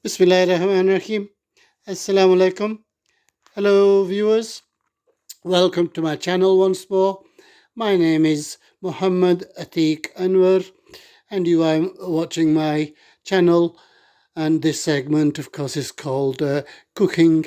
Bismillahirrahmanirrahim. Assalamu alaikum. Hello, viewers. Welcome to my channel once more. My name is Muhammad Atiq Anwar, and you are watching my channel. And this segment, of course, is called Cooking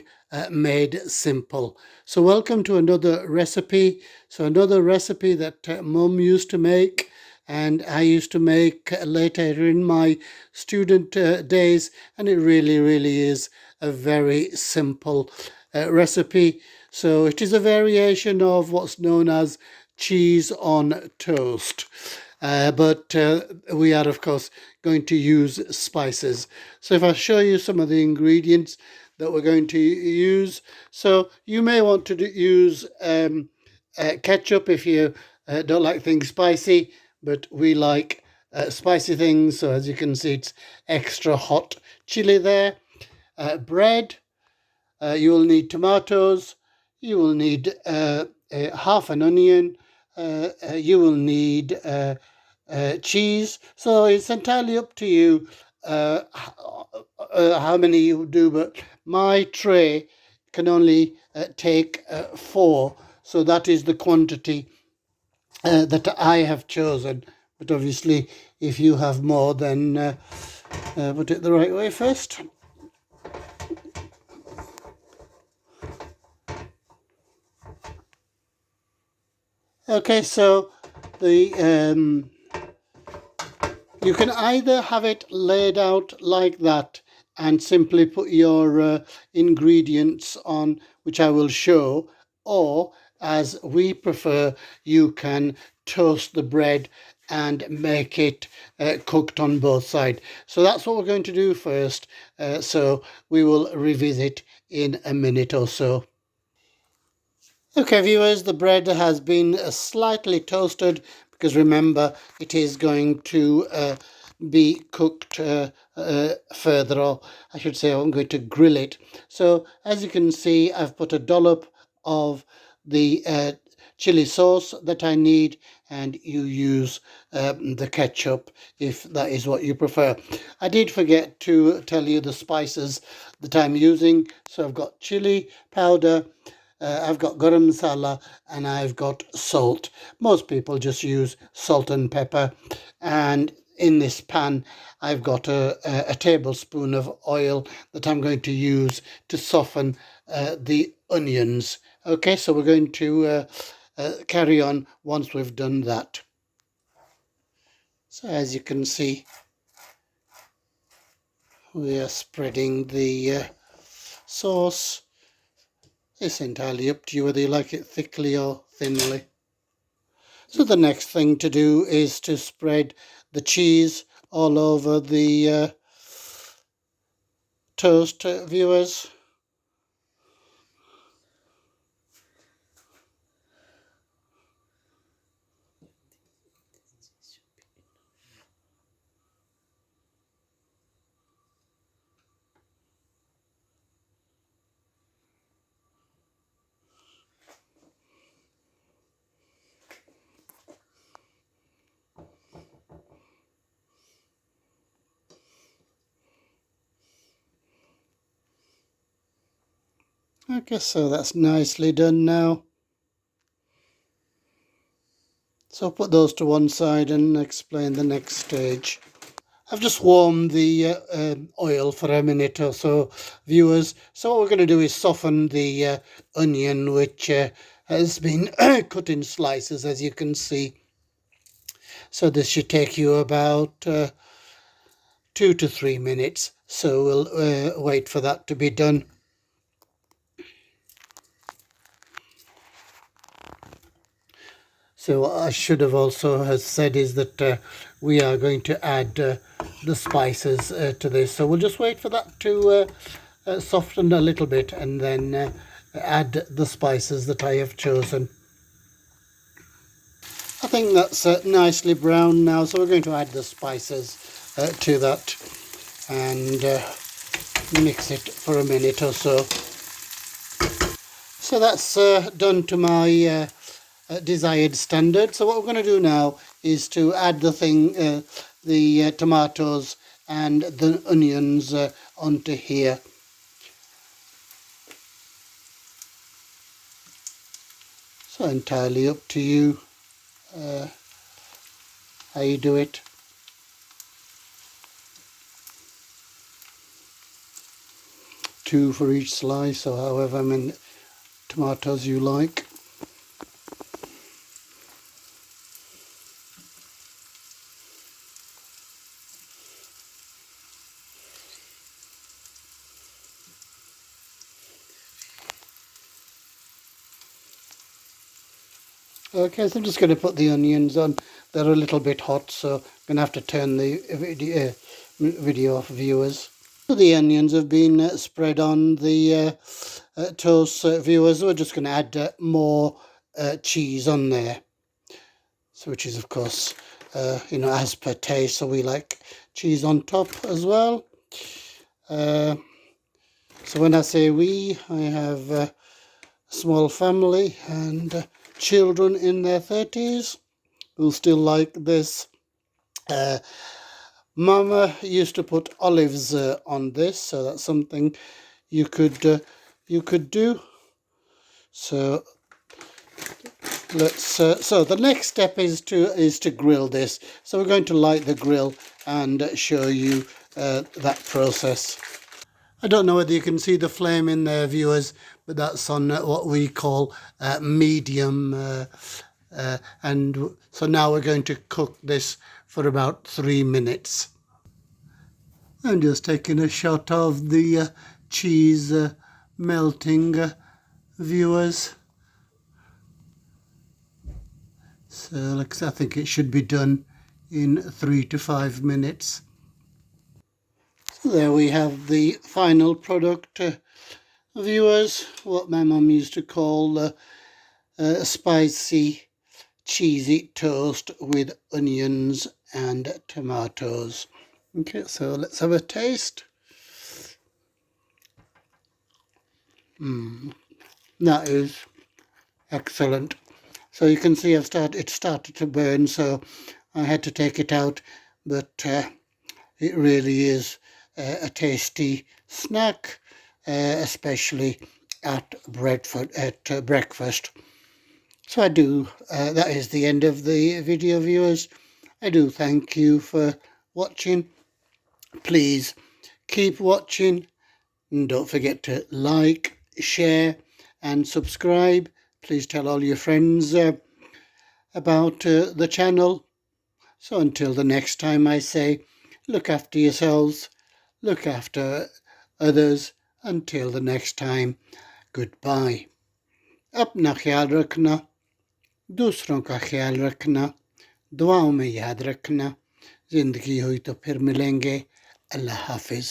Made Simple. So, welcome to another recipe. So, another recipe that Mum used to make and I used to make later in my student days, and it really is a very simple recipe. So it is a variation of what's known as cheese on toast. But we are, of course, going to use spices. So if I show you some of the ingredients that we're going to use, so you may want to use ketchup if you don't like things spicy, but we like spicy things. So as you can see, it's extra hot chili there. Bread, you will need tomatoes, you will need half an onion, you will need cheese. So it's entirely up to you how many you do, but my tray can only take 4. So that is the quantity that I have chosen. But obviously, if you have more, then put it the right way first. Okay, so the you can either have it laid out like that and simply put your ingredients on, which I will show, or as we prefer, you can toast the bread and make it cooked on both sides. So that's what we're going to do first. So we will revisit in a minute or so. Okay, viewers, the bread has been slightly toasted because remember it is going to be cooked further, or I should say I'm going to grill it. So as you can see, I've put a dollop of the chili sauce that I need, and you use the ketchup if that is what you prefer. I did forget to tell you the spices that I'm using. So I've got chili powder, I've got garam masala, and I've got salt. Most people just use salt and pepper. And in this pan, I've got a tablespoon of oil that I'm going to use to soften the onions. Okay, so we're going to carry on once we've done that. So as you can see, we are spreading the sauce. It's entirely up to you whether you like it thickly or thinly. So the next thing to do is to spread the cheese all over the toast, viewers. Okay, so that's nicely done now. So put those to one side and explain the next stage. I've just warmed the oil for a minute or so, viewers. So what we're going to do is soften the onion, which has been cut in slices, as you can see. So this should take you about 2 to 3 minutes. So we'll wait for that to be done. So what I should have also has said is that we are going to add the spices to this. So we'll just wait for that to soften a little bit and then add the spices that I have chosen. I think that's nicely browned now, so we're going to add the spices to that and mix it for a minute or so. So that's done to my desired standard. So what we're going to do now is to add the tomatoes and the onions onto here. So entirely up to you how you do it. Two for each slice, or however many tomatoes you like. Okay, so I'm just going to put the onions on. They're a little bit hot, so I'm going to have to turn the video off, viewers. So the onions have been spread on the toast, viewers. We're just going to add more cheese on there. So which is, of course, as per taste. So we like cheese on top as well. So when I say we, I have a small family and children in their 30s who still like this. Mama used to put olives on this, so that's something you could do. So let's. So the next step is to grill this. So we're going to light the grill and show you that process. I don't know whether you can see the flame in there, viewers, but that's on what we call medium. And so now we're going to cook this for about 3 minutes. I'm just taking a shot of the cheese melting, viewers. So like I think it should be done in 3 to 5 minutes. So there we have the final product, viewers, what my mum used to call spicy cheesy toast with onions and tomatoes. Okay, so let's have a taste. That is excellent. So you can see it started to burn, so I had to take it out, but it really is a tasty snack, especially at breakfast. So I do, that is the end of the video, viewers. I do thank you for watching. Please keep watching and don't forget to like, share and subscribe. Please tell all your friends about the channel. So until the next time, I say, look after yourselves, look after others. Until the next time, goodbye. अपना ख्याल रखना, दूसरों का ख्याल रखना, दुआओं में याद रखना. जिंदगी हुई तो फिर मिलेंगे. अल्लाह हाफिज.